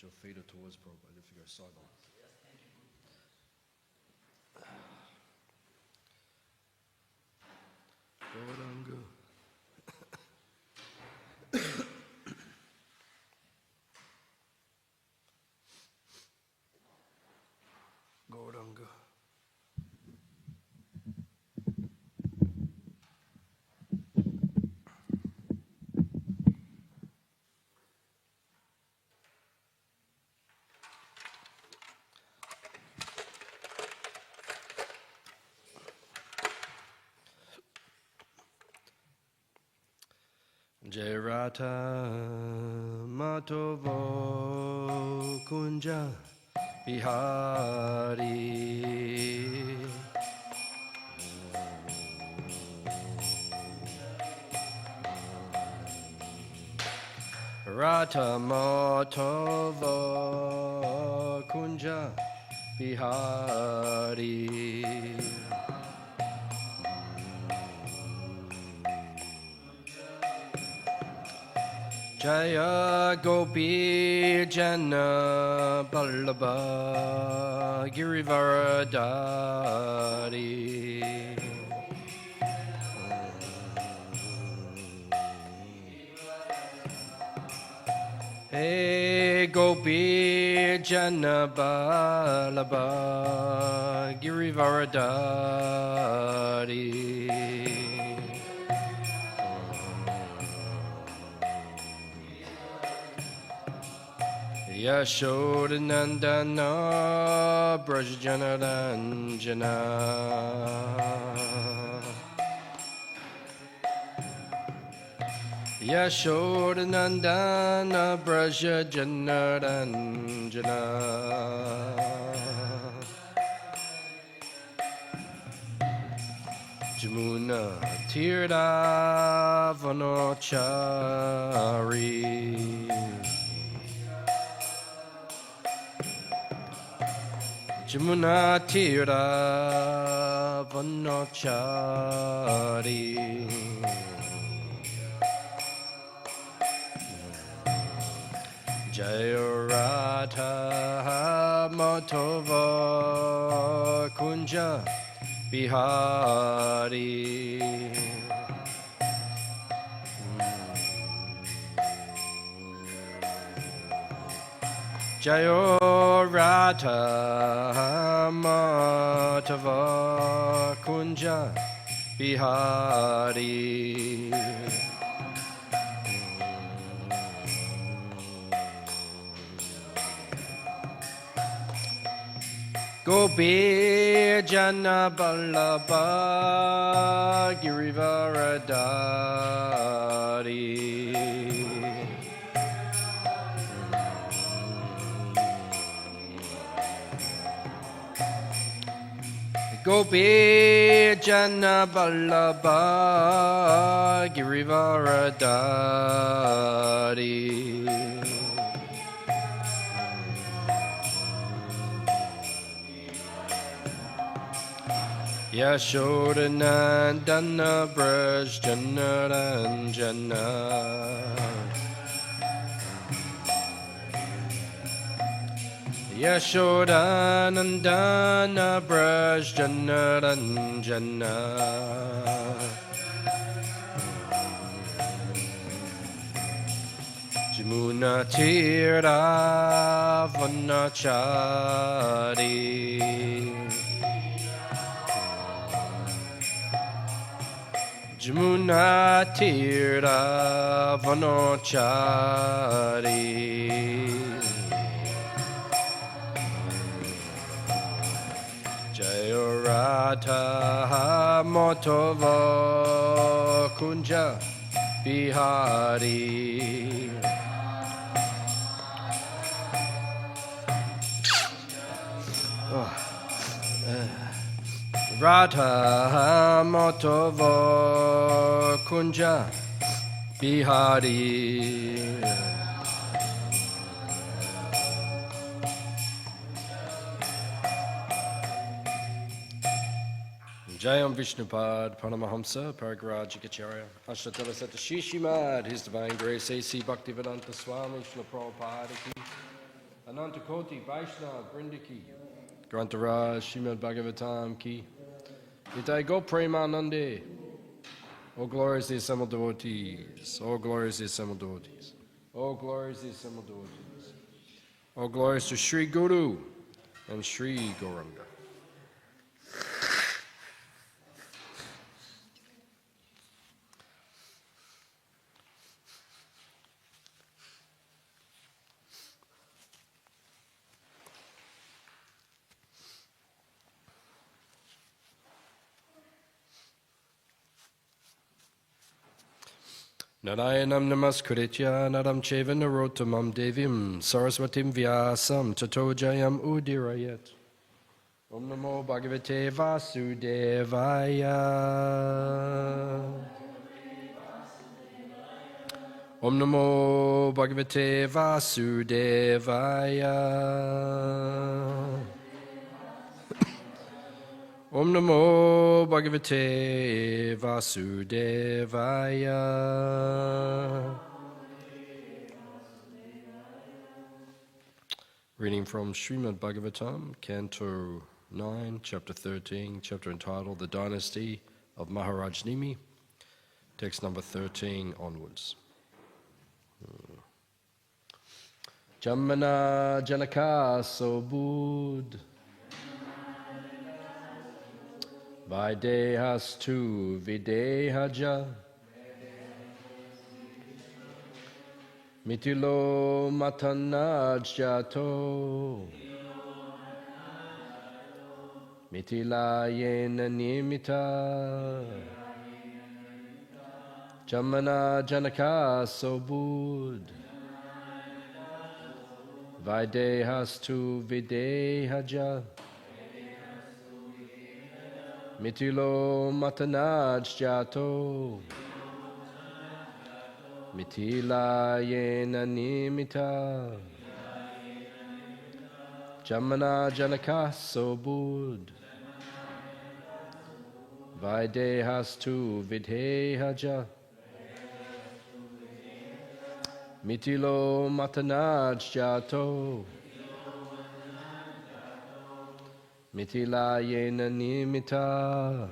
your fader towards Prabhupada if you're silent. Gauranga. Gauranga. Jai Radha Madhava Kunja Bihari Radha Madhava Kunja Bihari Jaya Gopi Jana Ballabha Girivaradari Hey Gopi Jana Ballabha Girivaradari Yashodanandana Brajjanaranjana Yashodanandana Brajjanaranjana Jamuna Tirtha Vanochari Jamuna Tirtha Vanochari Jaya Radha Madhava Kunja Bihari Jaya Radha Madhava Kunja Bihari Gopi Jana Ballabha Girivaradari Gopi Jana Ballabha Girivaradari Yashodanandana Brajjanaranjana Yashodanandana Brajjanaranjana Jamuna Tirtha Vanachari Jamuna Tirtha Vanochari Jaya Radha Madhava Kunja Bihari Radha Madhava Kunja Bihari Jayam Vishnupad Paramahamsa Paragrajikacharya Ashtatala Satashishimadh His Divine Grace A.C. Bhaktivedanta Swami Srila Prabhupada Ki Anantakoti Vaishnava Brindaki, Grantaraj Srimad Bhagavatam Ki, Nitai Go Premanande, all glories to the assembled devotees, all glories to the assembled devotees, all glories to the assembled devotees, all glories to Sri Guru and Sri Gauranga. Narayanam namaskritya naram cheva narottamam devim saraswatim vyasam tato jayam udirayat. Om namo bhagavate vasudevaya. Om namo bhagavate vasudevaya. Om namo bhagavate vasudevaya. Reading from Srimad Bhagavatam, canto 9, chapter 13, chapter entitled The Dynasty of Maharaj Nimi, text number 13 onwards. Jamana Janaka Sobud Videhastu Videhaja Mitilo Matanajjato Mitilayena Nimita Jamana Janaka Sobud Videhastu Videhaja Mitilo Matanajjato Mitilayena Nimita Jamana Janaka Sobud Videhastu Videhaja Mitilo Matanajjato Mitilayena Nimita.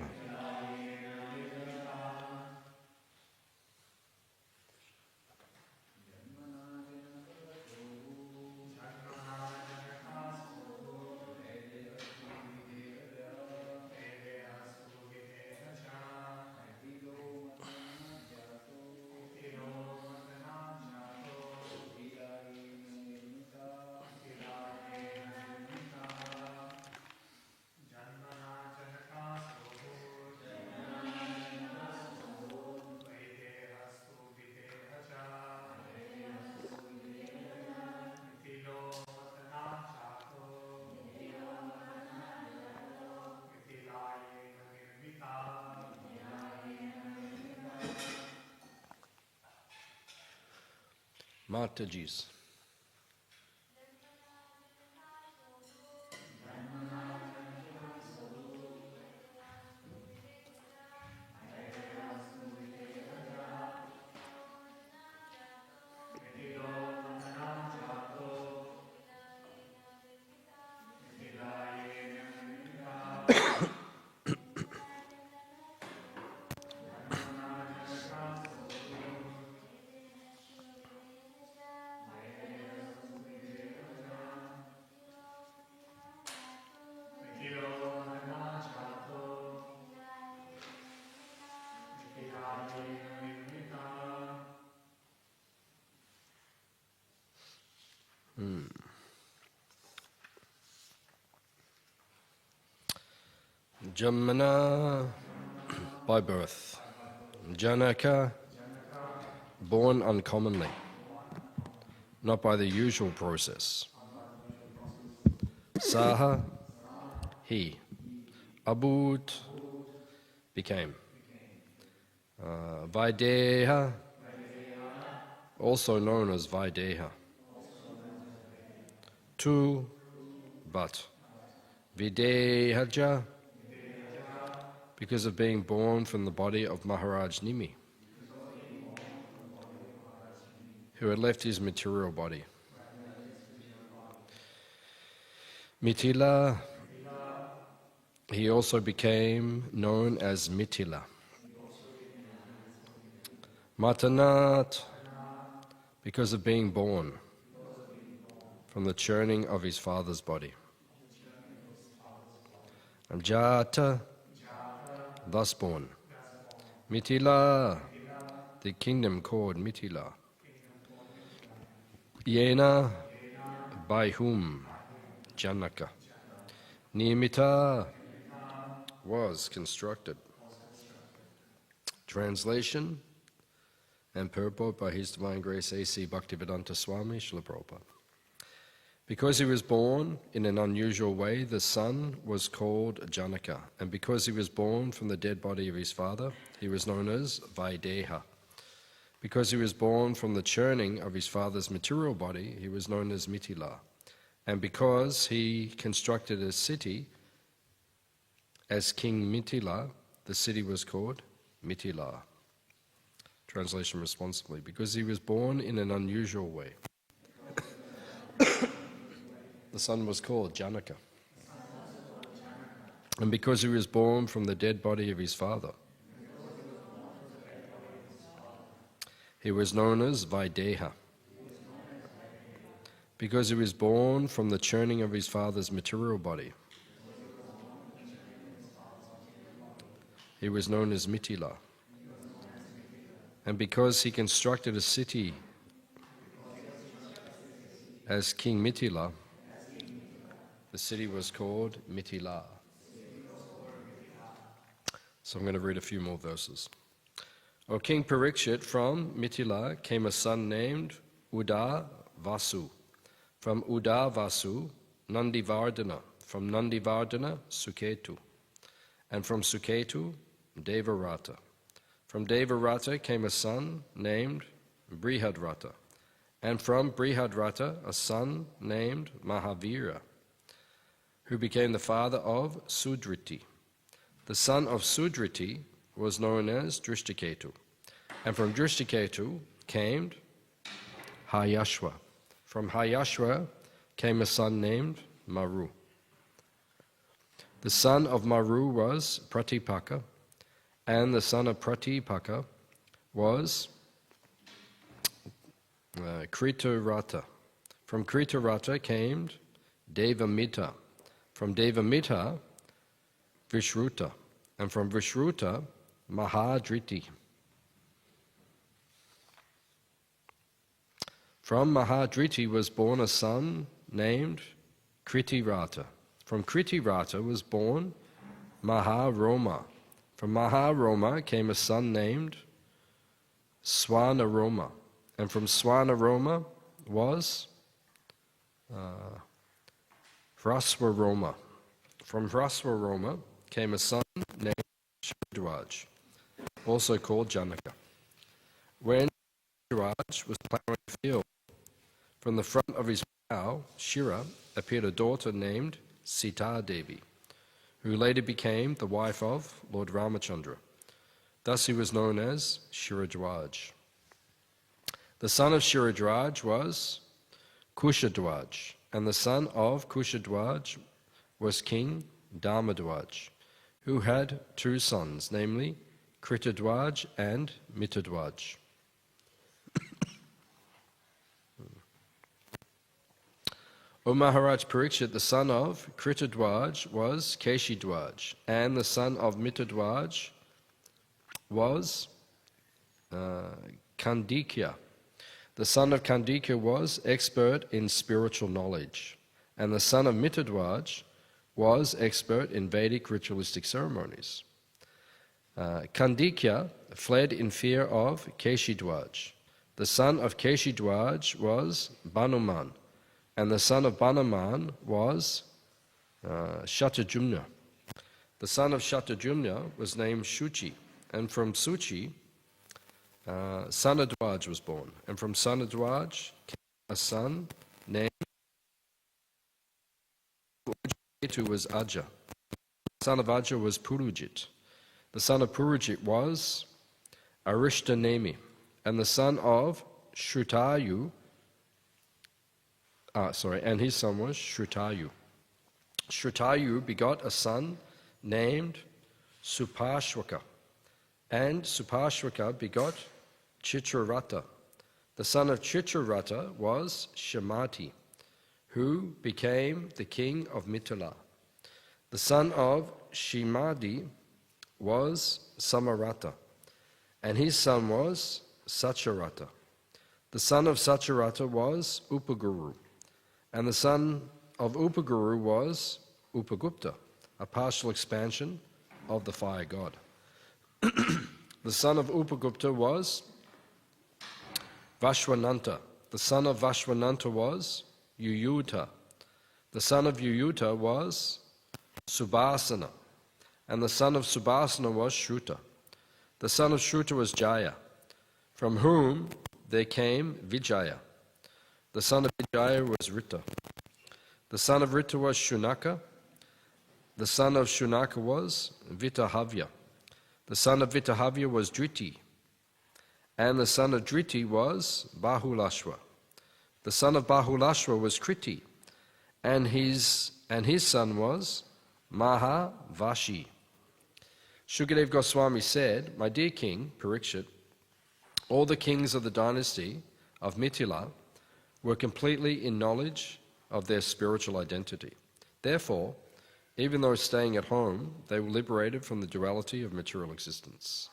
Mataji's. Jamana, by birth. Janaka, born uncommonly, not by the usual process. Saha, he. Abud, became. Vaideha, also known as Vaideha. Tu, but. Videhaja, because of being born from the body of Maharaj Nimi, who had left his material body. Mithila, he also became known as Mithila. Matanat, because of being born from the churning of his father's body. And Jata, thus born. Mithila, the kingdom called Mithila. Yena, by whom? Janaka. Niyamita, was constructed. Translation and purport by His Divine Grace A.C. Bhaktivedanta Swami Srila Prabhupada. Because he was born in an unusual way, the son was called Janaka. And because he was born from the dead body of his father, he was known as Vaideha. Because he was born from the churning of his father's material body, he was known as Mithila. And because he constructed a city as King Mithila, the city was called Mithila. Translation responsibly. Because he was born in an unusual way, the son was called Janaka. And because he was born from the dead body of his father, he was known as Vaideha. Because he was born from the churning of his father's material body, he was known as Mithila. And because he constructed a city as King Mithila, the city was called Mithila. So I'm going to read a few more verses. O King Parikshit, from Mithila came a son named Udavasu. From Udavasu, Nandivardhana. From Nandivardhana, Suketu. And from Suketu, Devarata. From Devarata came a son named Brihadrata. And from Brihadrata, a son named Mahavira, who became the father of Sudriti. The son of Sudriti was known as Drishtaketu. And from Drishtaketu came Hayashva. From Hayashva came a son named Maru. The son of Maru was Pratipaka, and the son of Pratipaka was Kritarata. From Kritarata came Devamita. From Devamita, Vishruta. And from Vishruta, Mahadriti. From Mahadriti was born a son named Kritirata. From Kritirata was born Maharoma. From Maharoma came a son named Swanaroma. And from Swanaroma was Hraswaroma. From Hraswaroma came a son named Shiradwaj, also called Janaka. When Shiradwaj was plowing the field, from the front of his plow, Shira, appeared a daughter named Sita Devi, who later became the wife of Lord Ramachandra. Thus he was known as Shiradwaj. The son of Shiradwaj was Kushadwaj, and the son of Kushadwaj was King Dharmadwaj, who had two sons, namely Kritadwaj and Mitadwaj. O Maharaj Parikshit, the son of Kritadwaj was Keshidwaj, and the son of Mitadwaj was Kandikya. The son of Kandikya was expert in spiritual knowledge, and the son of Mitadwaj was expert in Vedic ritualistic ceremonies. Kandikya fled in fear of Keshidwaj. The son of Keshidwaj was Banuman, and the son of Banuman was Shatajumna. The son of Shatajumna was named Shuchi, and from Suchi, Sanadwaj was born. And from Sanadwaj came a son named Ujjitu was Aja. The son of Aja was Purujit. The son of Purujit was Arishtanemi. And the son of Shrutayu, and his son was Shrutayu. Shrutayu begot a son named Supashwaka, and Supashwaka begot Chitrarata. The son of Chitrarata was Shamati, who became the king of Mithila. The son of Shimadi was Samarata, and his son was Sacharata. The son of Sacharata was Upaguru, and the son of Upaguru was Upagupta, a partial expansion of the fire god. The son of Upagupta was Vashwananta. The son of Vashwananta was Yuyuta. The son of Yuyuta was Subhasana, and the son of Subhasana was Shruta. The son of Shruta was Jaya, from whom there came Vijaya. The son of Vijaya was Rita. The son of Rita was Shunaka. The son of Shunaka was Vitahavya. The son of Vitahavya was Driti. And the son of Driti was Bahulashwa. The son of Bahulashwa was Kriti. And his son was Mahavashi. Shukadev Goswami said, "My dear king, Parikshit, all the kings of the dynasty of Mithila were completely in knowledge of their spiritual identity. Therefore, even though staying at home, they were liberated from the duality of material existence."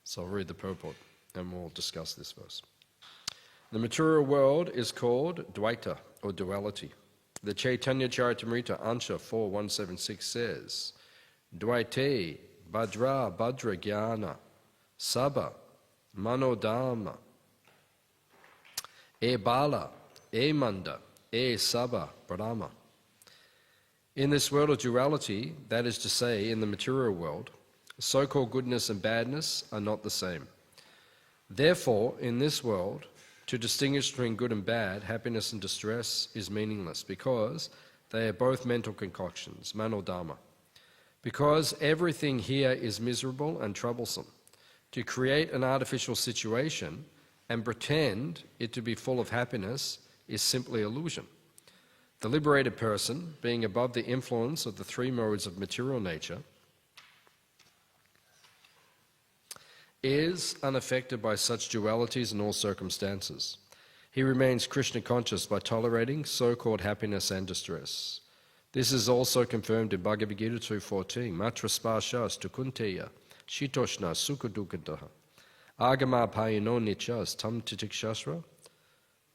So I'll read the purport and we'll discuss this verse. The material world is called Dvaita, or duality. The Chaitanya Charitamrita Ansha 4176 says, Dvaite Bhadra Bhadra Jnana Sabha Manodama E Bala E Manda E Sabha Brahma. In this world of duality, that is to say, in the material world, so-called goodness and badness are not the same. Therefore, in this world, to distinguish between good and bad, happiness and distress is meaningless, because they are both mental concoctions, manodharma. Because everything here is miserable and troublesome. To create an artificial situation and pretend it to be full of happiness is simply illusion. The liberated person, being above the influence of the three modes of material nature, is unaffected by such dualities in all circumstances. He remains Krishna conscious by tolerating so-called happiness and distress. This is also confirmed in Bhagavad Gita 2.14. Matra spashas tukunteya shitoshna sukadukadaha agama payano nichas tam titikshasra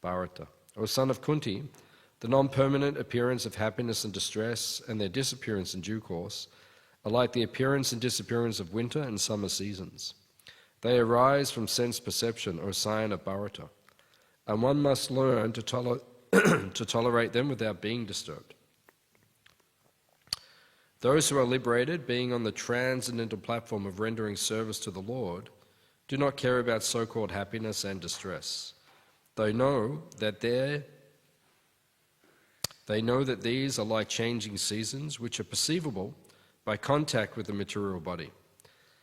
bharata. O son of Kunti, the non-permanent appearance of happiness and distress and their disappearance in due course are like the appearance and disappearance of winter and summer seasons. They arise from sense perception, O scion of Bharata, and one must learn to tolerate them without being disturbed. Those who are liberated, being on the transcendental platform of rendering service to the Lord, do not care about so-called happiness and distress. They know that these are like changing seasons, which are perceivable by contact with the material body.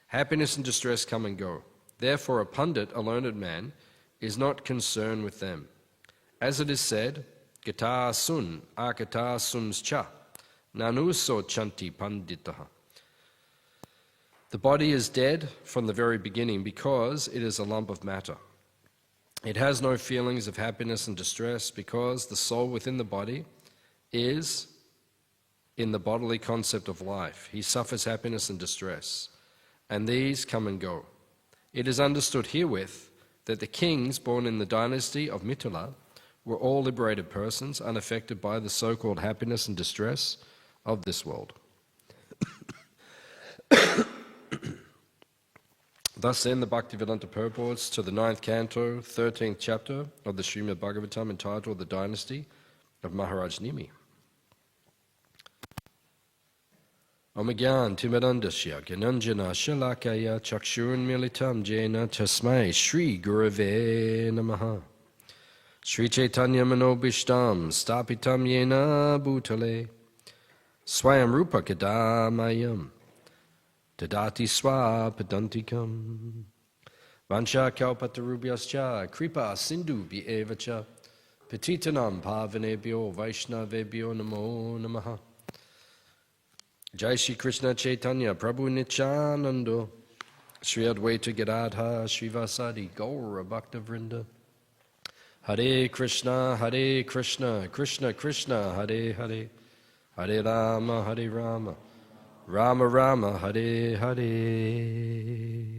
Happiness and distress come and go. Therefore, a pundit, a learned man, is not concerned with them. As it is said, Gata sun, akata sums cha, nanuso chanti panditaha. The body is dead from the very beginning because it is a lump of matter. It has no feelings of happiness and distress because the soul within the body is in the bodily concept of life. He suffers happiness and distress, and these come and go. It is understood herewith that the kings born in the dynasty of Mithila were all liberated persons, unaffected by the so-called happiness and distress of this world. Thus end the Bhaktivedanta purports to the 9th canto, 13th chapter of the Srimad Bhagavatam, entitled The Dynasty of Maharaj Nimi. Omagyan Timarandasya Gyananjana Shalakaya Chakshurun Militam Jena Tasmai Shri Gurave Namaha Shri Chaitanya Manobishtam Stapitam Yena Bhutale Swayam Rupa Kadamayam Tadati Swapadantikam Vansha Kalpatarubhyascha Kripa Sindhu Vievacha Patitanam Pavanebhyo Vaishnavebhyo Namo Namaha. Jai Shri Krishna Chaitanya Prabhu Nityananda Shri Advaita Gadadha Srivasadi Gaura Bhakta Vrinda. Hare Krishna, Krishna Krishna, Hare Hare, Hare Rama, Rama Rama, Hare Hare.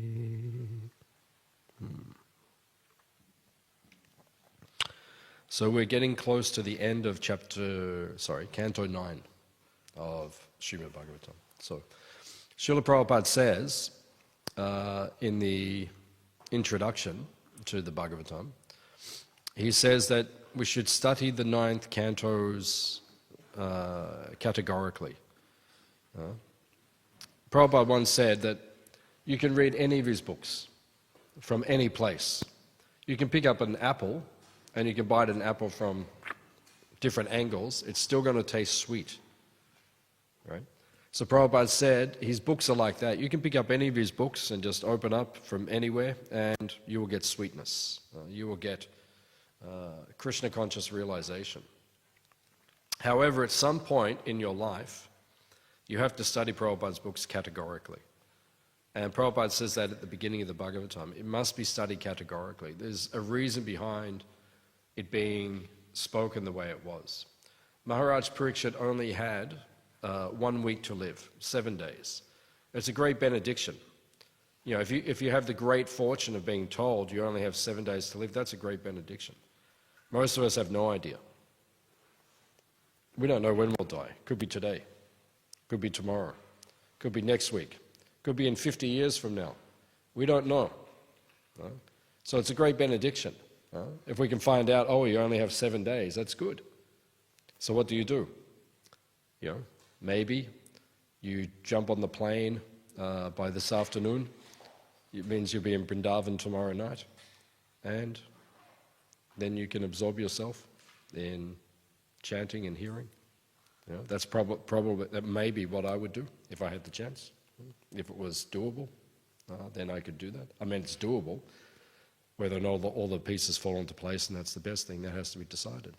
So we're getting close to the end of canto 9 of Srimad Bhagavatam. So Srila Prabhupada says in the introduction to the Bhagavatam, he says that we should study the 9th cantos categorically. Prabhupada once said that you can read any of his books from any place. You can pick up an apple and you can bite an apple from different angles. It's still going to taste sweet. Right? So Prabhupada said his books are like that. You can pick up any of his books and just open up from anywhere and you will get sweetness. You will get Krishna conscious realization. However, at some point in your life, you have to study Prabhupada's books categorically. And Prabhupada says that at the beginning of the Bhagavatam. It must be studied categorically. There's a reason behind it being spoken the way it was. Maharaj Parikshit only had 1 week to live, 7 days. It's a great benediction. You know, if you have the great fortune of being told you only have 7 days to live, that's a great benediction. Most of us have no idea. We don't know when we'll die. Could be today. Could be tomorrow. Could be next week. Could be in 50 years from now. We don't know. So it's a great benediction. If we can find out, oh, you only have 7 days, that's good. So what do? You know, maybe you jump on the plane by this afternoon. It means you'll be in Vrindavan tomorrow night. And then you can absorb yourself in chanting and hearing. You know, that's probably that may be what I would do if I had the chance. If it was doable, then I could do that. I mean, it's doable. Whether or not all the pieces fall into place and that's the best thing, that has to be decided.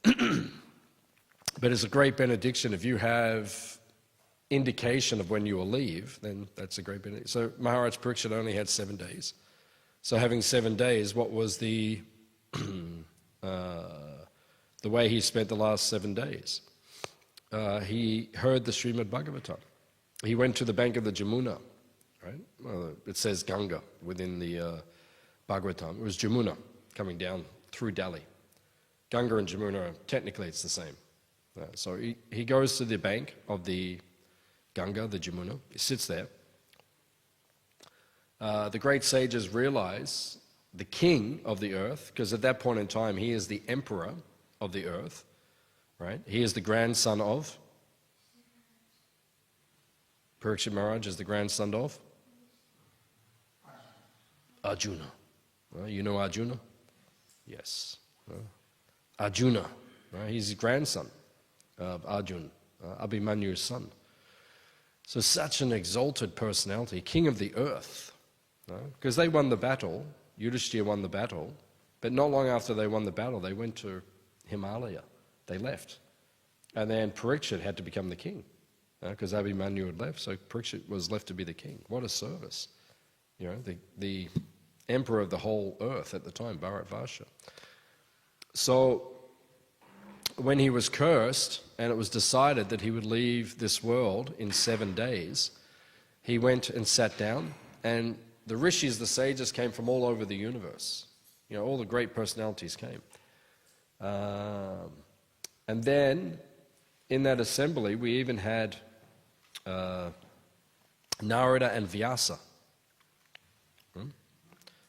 But it's a great benediction. If you have indication of when you will leave, then that's a great benediction. So Maharaj Parikshit only had 7 days. So having 7 days, what was the way he spent the last 7 days? He heard the Srimad Bhagavatam. He went to the bank of the Jamuna, right? Well, it says Ganga within the Bhagavatam. It was Jamuna coming down through Delhi. Ganga and Jamuna, technically it's the same. So he goes to the bank of the Ganga, the Jamuna. He sits there. The great sages realize the king of the earth, because at that point in time he is the emperor of the earth, right? He is the grandson of Parikshit Maharaj is the grandson of Arjuna. You know Arjuna? Yes. Arjuna. He's his grandson of Arjuna, Abhimanyu's son. So such an exalted personality, king of the earth. Because they won the battle, Yudhishthira won the battle, but not long after they won the battle, they went to Himalaya. They left. And then Parikshit had to become the king. Because Abhimanyu had left, so Parikshit was left to be the king. What a service. You know, the emperor of the whole earth at the time, Bharatvarsha. So when he was cursed and it was decided that he would leave this world in 7 days, he went and sat down, and the rishis, the sages, came from all over the universe. You know, all the great personalities came. And then in that assembly, we even had Narada and Vyasa.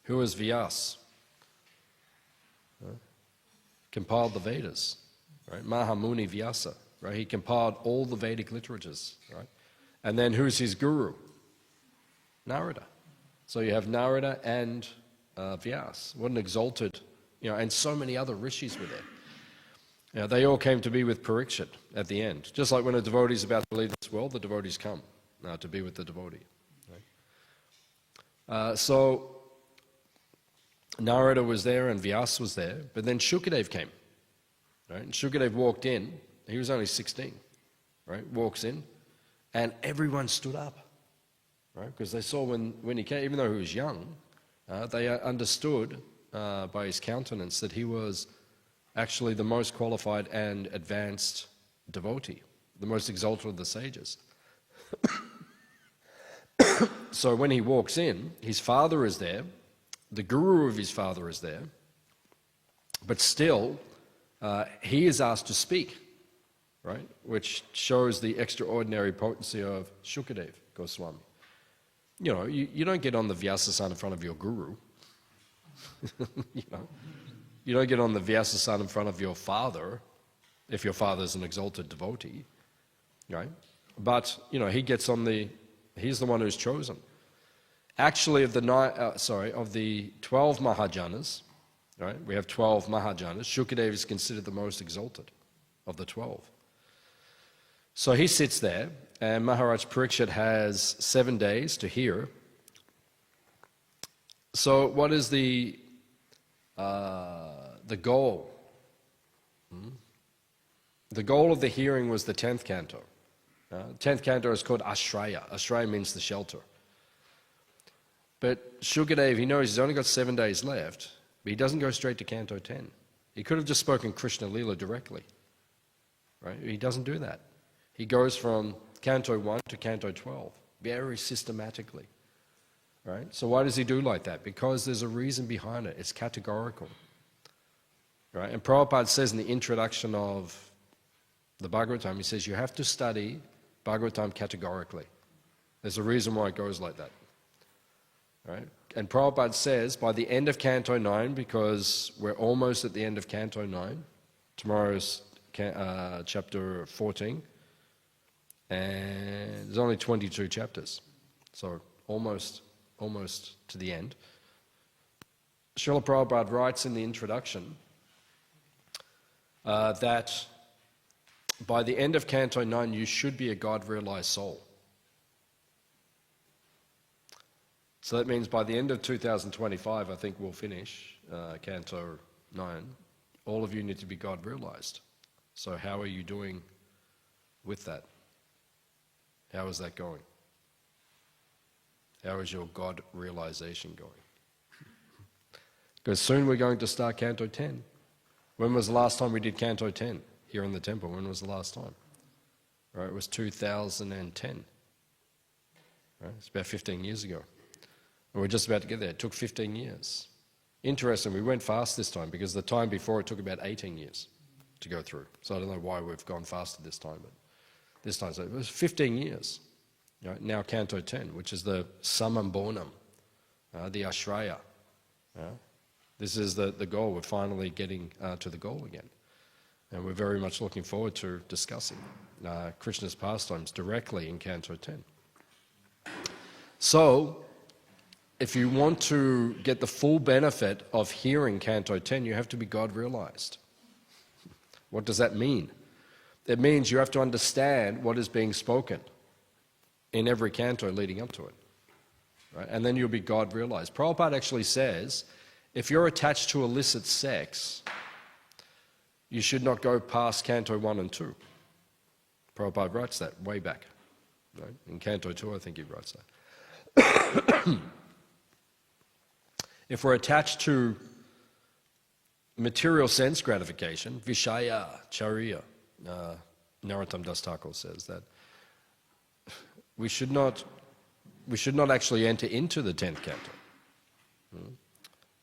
Who was Vyasa? Compiled the Vedas, right? Mahamuni Vyasa, right? He compiled all the Vedic literatures, right? And then who's his guru? Narada. So you have Narada and Vyasa. What an exalted, you know, and so many other rishis were there. You know, they all came to be with Parikshit at the end. Just like when a devotee is about to leave this world, the devotees come to be with the devotee. Right? So Narada was there and Vyasa was there, but then Shukadev came. Right? And Shukadev walked in, he was only 16, right? Walks in, and everyone stood up, right? Because they saw when he came, even though he was young, they understood by his countenance that he was actually the most qualified and advanced devotee, the most exalted of the sages. So when he walks in, his father is there, the guru of his father is there, but still he is asked to speak, right? Which shows the extraordinary potency of Shukadev Goswami. You know, you don't get on the Vyasasana in front of your guru. You know, you don't get on the Vyasasana in front of your father if your father is an exalted devotee, right? But you know, he gets on he's the one who's chosen. Actually, of the 12 Mahajanas, right? We have 12 Mahajanas. Shukadev is considered the most exalted of the 12. So he sits there, and Maharaj Parikshit has 7 days to hear. So what is the goal? The goal of the hearing was the 10th canto. 10th canto is called Ashraya. Ashraya means the shelter. But Shukadev, he knows he's only got 7 days left, but he doesn't go straight to canto 10. He could have just spoken Krishna Lila directly, right? He doesn't do that. He goes from canto 1 to canto 12, very systematically, right? So why does he do like that? Because there's a reason behind it. It's categorical, right? And Prabhupada says in the introduction of the Bhagavatam, he says you have to study Bhagavatam categorically. There's a reason why it goes like that, right? And Prabhupada says by the end of canto 9, because we're almost at the end of canto 9, tomorrow's chapter 14, and there's only 22 chapters, so almost to the end. Srila Prabhupada writes in the introduction that by the end of canto 9 you should be a God-realized soul. So that means by the end of 2025, I think we'll finish canto 9, all of you need to be God-realized. So how are you doing with that? How is that going? How is your God realization going? Because soon we're going to start canto 10. When was the last time we did canto 10 here in the temple? When was the last time? Right, it was 2010. Right, it's about 15 years ago. And we're just about to get there. It took 15 years. Interesting, we went fast this time because the time before it took about 18 years to go through. So I don't know why we've gone faster this time, but this time so it was 15 years. Right? Now canto 10, which is the Samambonam, the Ashraya. This is the goal. We're finally getting to the goal again. And we're very much looking forward to discussing Krishna's pastimes directly in canto 10. So, if you want to get the full benefit of hearing canto 10, you have to be God-realized. What does that mean? It means you have to understand what is being spoken in every canto leading up to it. Right? And then you'll be God-realized. Prabhupada actually says, if you're attached to illicit sex, you should not go past canto 1 and 2. Prabhupada writes that way back. Right? In canto 2, I think he writes that. If we're attached to material sense gratification, Vishaya, Charya, Narottam Das Thakur says that we should not actually enter into the 10th canto.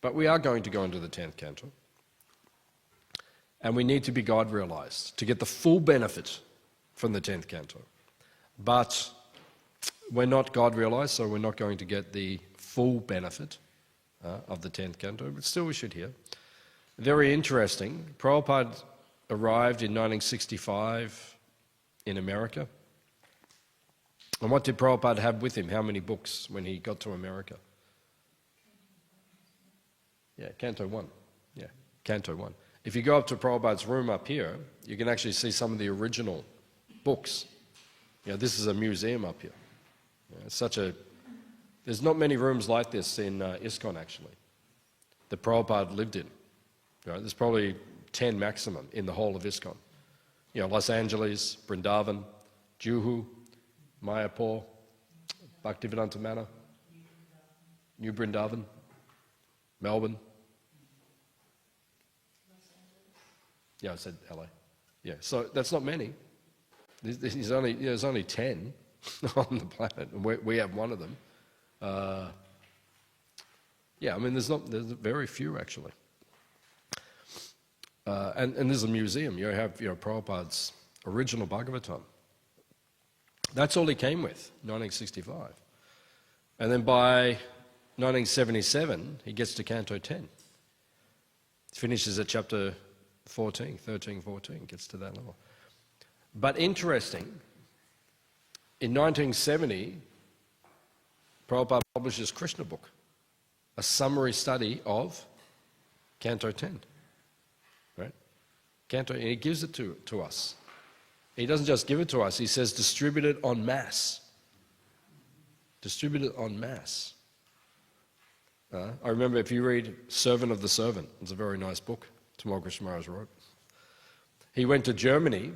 But we are going to go into the 10th canto. And we need to be God-realized to get the full benefit from the 10th canto. But we're not God-realized, so we're not going to get the full benefit of the 10th canto, but still we should hear. Very interesting. Prabhupada arrived in 1965 in America. And what did Prabhupada have with him? How many books when he got to America? Yeah, canto 1. Yeah, canto 1. If you go up to Prabhupada's room up here, you can actually see some of the original books. You know, this is a museum up here. It's there's not many rooms like this in ISKCON actually, that Prabhupada lived in. Right? There's probably 10 maximum in the whole of ISKCON. You know, Los Angeles, Vrindavan, Juhu, Mayapur, Bhaktivedanta Manor, New Vrindavan, Melbourne. Yeah, I said LA. Yeah, so that's not many. There's only 10 on the planet, and we have one of them. Yeah, I mean, there's very few actually. And there's a museum. You have Prabhupada's original Bhagavatam. That's all he came with, 1965. And then by 1977, he gets to Canto 10. Finishes at chapter 13, 14, gets to that level. But interesting, in 1970, Prabhupada publishes Krishna book, a summary study of Canto 10. Right? Canto, and he gives it to us. He doesn't just give it to us, he says distribute it en masse. Distribute it en masse. I remember if you read Servant of the Servant, it's a very nice book Tamal Krishna Maharaj wrote. He went to Germany,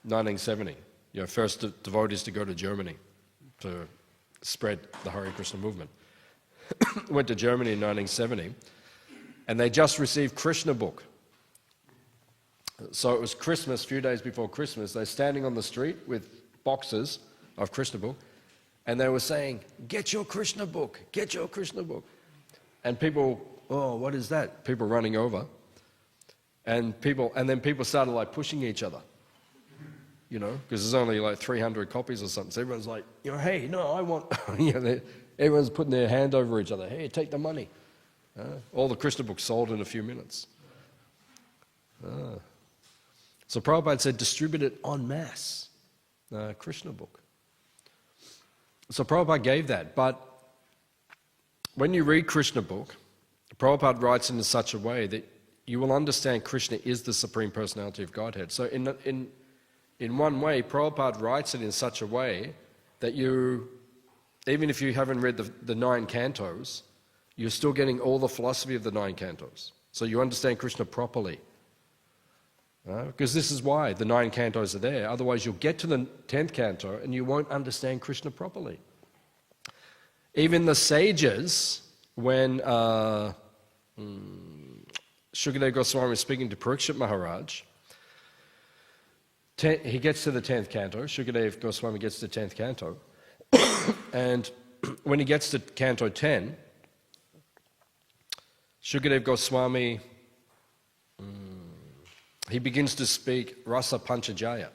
1970. First devotees to go to Germany to spread the Hare Krishna movement. Went to Germany in 1970, and they just received Krishna book. So it was Christmas, a few days before Christmas. They're standing on the street with boxes of Krishna book, and they were saying, "Get your Krishna book, get your Krishna book." And people, "Oh, what is that?" People running over. And then people started like pushing each other, because there's only like 300 copies or something. So everyone's like, "Hey, no, I want," everyone's putting their hand over each other. "Hey, take the money." All the Krishna books sold in a few minutes. So Prabhupada said, distribute it en masse, Krishna book. So Prabhupada gave that. But when you read Krishna book, Prabhupada writes in such a way that you will understand Krishna is the Supreme Personality of Godhead. So in one way, Prabhupada writes it in such a way that you, even if you haven't read the 9 cantos, you're still getting all the philosophy of the 9 cantos. So you understand Krishna properly. Because this is why the 9 cantos are there. Otherwise you'll get to the 10th canto and you won't understand Krishna properly. Even the sages, when Shukadeva Goswami was speaking to Parikshit Maharaj, he gets to the 10th canto, Shukadeva Goswami gets to the 10th canto, and when he gets to canto 10, Shukadeva Goswami, he begins to speak Rasa Panchajaya.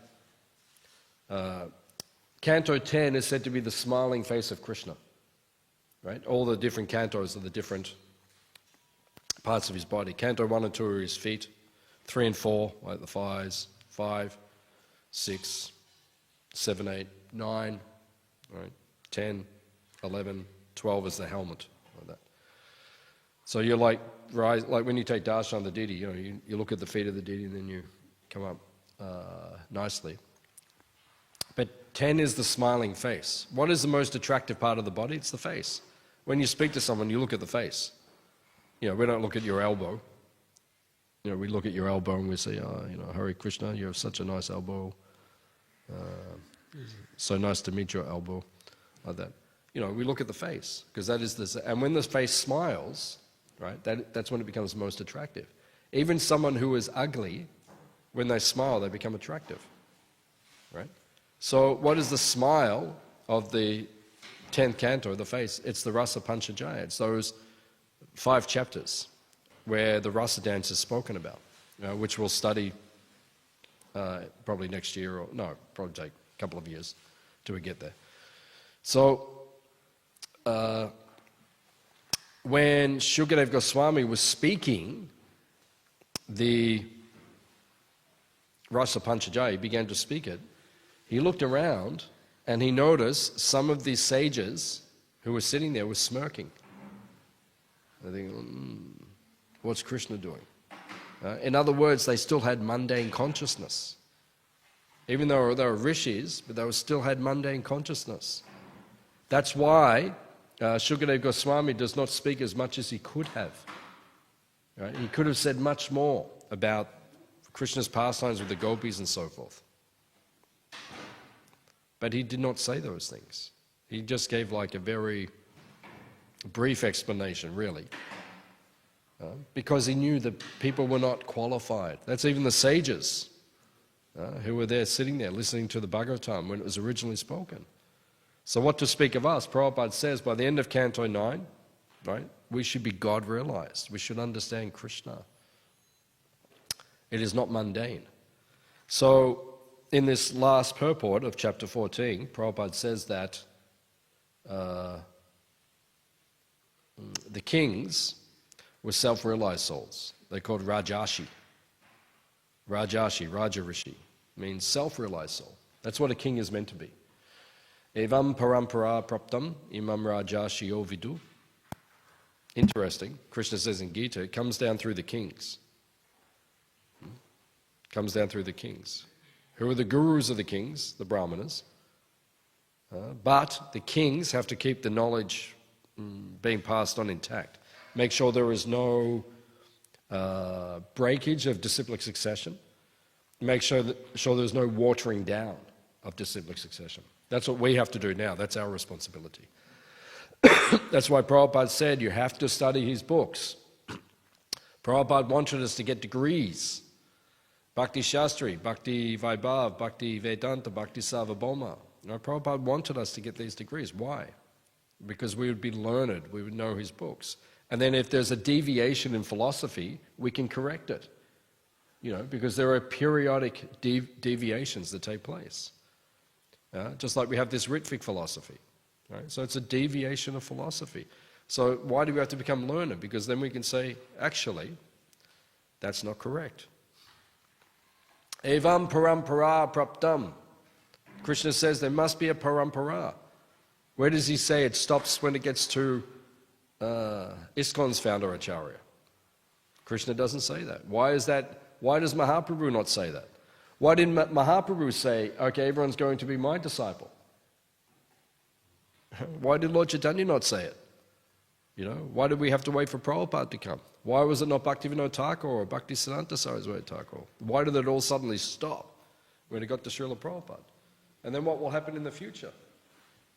Canto 10 is said to be the smiling face of Krishna. Right? All the different cantos are the different parts of his body. Canto 1 and 2 are his feet. 3 and 4, like the thighs. 5, 6, 7, 8, 9, right? 10, 11, 12 is the helmet. Like that. So you're like when you take darshan on the deity, you look at the feet of the deity and then you come up nicely. But 10 is the smiling face. What is the most attractive part of the body? It's the face. When you speak to someone, you look at the face. We don't look at your elbow. We look at your elbow and we say, Hare Krishna, you have such a nice elbow. So nice to meet your elbow. Like that. We look at the face because that is the. And when the face smiles, right, that's when it becomes most attractive. Even someone who is ugly, when they smile, they become attractive. Right? So what is the smile of the 10th canto, the face? It's the Rasa Panchajaya. It's those 5 chapters where the rasa dance is spoken about, which we'll study probably next year, probably take a couple of years till we get there. So when Shukadeva Goswami was speaking the Rasa Panchajaya, he began to speak it, he looked around and he noticed some of these sages who were sitting there were smirking. I think, what's Krishna doing? In other words, they still had mundane consciousness. Even though they were rishis, but they still had mundane consciousness. That's why Shukadeva Goswami does not speak as much as he could have. Right? He could have said much more about Krishna's pastimes with the gopis and so forth. But he did not say those things. He just gave like a very brief explanation, really. Because he knew that people were not qualified. That's even the sages who were there sitting there listening to the Bhagavatam when it was originally spoken. So what to speak of us? Prabhupada says by the end of Canto 9, right, we should be God-realized. We should understand Krishna. It is not mundane. So in this last purport of chapter 14, Prabhupada says that the kings were self-realized souls. They're called Rajashi. Rajashi, Raja Rishi, means self-realized soul. That's what a king is meant to be. Evam parampara praptam imam Rajashio vidu. Interesting. Krishna says in Gita, it comes down through the kings. Comes down through the kings. Who are the gurus of the kings? The brahmanas. But the kings have to keep the knowledge being passed on intact. Make sure there is no breakage of disciplic succession. Make sure there's no watering down of disciplic succession. That's what we have to do now. That's our responsibility. That's why Prabhupada said you have to study his books. Prabhupada wanted us to get degrees. Bhakti Shastri, Bhakti Vaibhav, Bhakti Vedanta, Bhakti Sarvabhauma. Prabhupada wanted us to get these degrees. Why? Because we would be learned, we would know his books. And then if there's a deviation in philosophy, we can correct it. Because there are periodic deviations that take place. Just like we have this Ritvic philosophy. Right? So it's a deviation of philosophy. So why do we have to become learned? Because then we can say, actually, that's not correct. Evam parampara praptam. Krishna says there must be a parampara. Where does he say it stops when it gets to ISKCON's founder Acharya? Krishna doesn't say that. Why is that? Why does Mahaprabhu not say that? Why didn't Mahaprabhu say, okay, everyone's going to be my disciple? Why did Lord Chaitanya not say it? Why did we have to wait for Prabhupada to come? Why was it not Bhaktivinoda Thakur or Bhaktisiddhanta Saraswati Thakur? Why did it all suddenly stop when it got to Srila Prabhupada? And then what will happen in the future?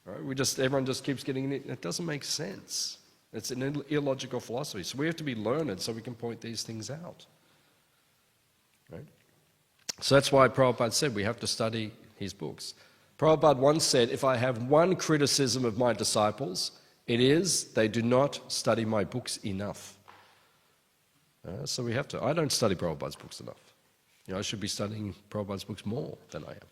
Right? Everyone just keeps getting it. It doesn't make sense. It's an illogical philosophy. So we have to be learned so we can point these things out. Right? So that's why Prabhupada said we have to study his books. Prabhupada once said, if I have one criticism of my disciples, it is they do not study my books enough. So we have to. I don't study Prabhupada's books enough. I should be studying Prabhupada's books more than I am.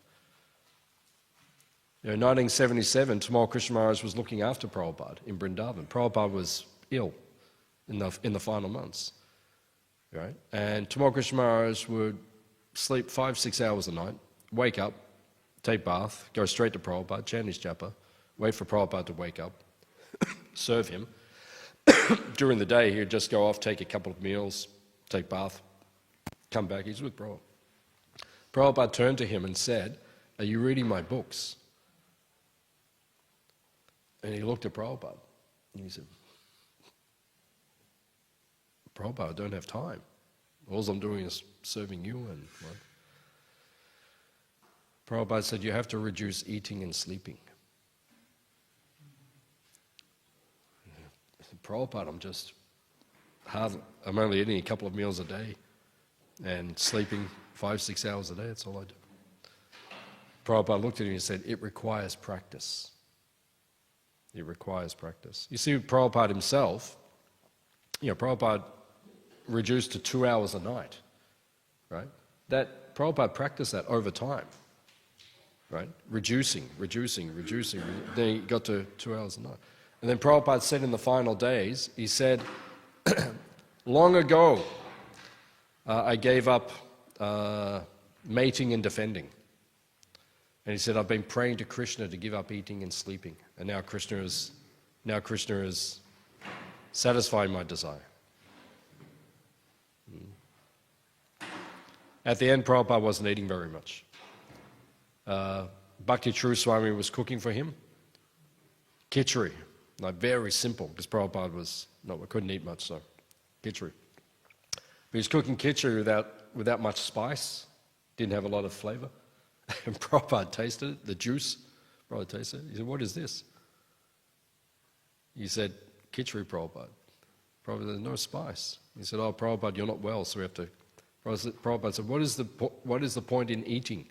In 1977, Tamal Krishna Maharaj was looking after Prabhupada in Vrindavan. Prabhupada was ill in the final months. Right? And Tamal Krishna Maharaj would sleep 5-6 hours a night, wake up, take bath, go straight to Prabhupada, chant his japa, wait for Prabhupada to wake up, serve him. During the day, he would just go off, take a couple of meals, take bath, come back, he's with Prabhupada. Prabhupada turned to him and said, are you reading my books? And he looked at Prabhupada and he said, Prabhupada, I don't have time. All I'm doing is serving you. And what? Prabhupada said, you have to reduce eating and sleeping. Prabhupada, I'm only eating a couple of meals a day and sleeping 5-6 hours a day, that's all I do. Prabhupada looked at him and said, it requires practice. It requires practice. You see, Prabhupada himself, Prabhupada reduced to 2 hours a night, right? That Prabhupada practiced that over time, right? Reducing. Then he got to 2 hours a night. And then Prabhupada said in the final days, he said, long ago, I gave up mating and defending. And he said, I've been praying to Krishna to give up eating and sleeping. And now Krishna is satisfying my desire. At the end, Prabhupada wasn't eating very much. Bhakti True Swami was cooking for him. Khichdi, like very simple, because Prabhupada couldn't eat much, so khichdi. But he was cooking khichdi without without much spice, didn't have a lot of flavor. And Prabhupada tasted it, the juice. Prabhupada tasted it. He said, "What is this?" He said, "Khichdi, Prabhupada." Prabhupada, "There's no spice." He said, "Oh, Prabhupada, you're not well, so we have to..." Prabhupada said, what is the point in eating?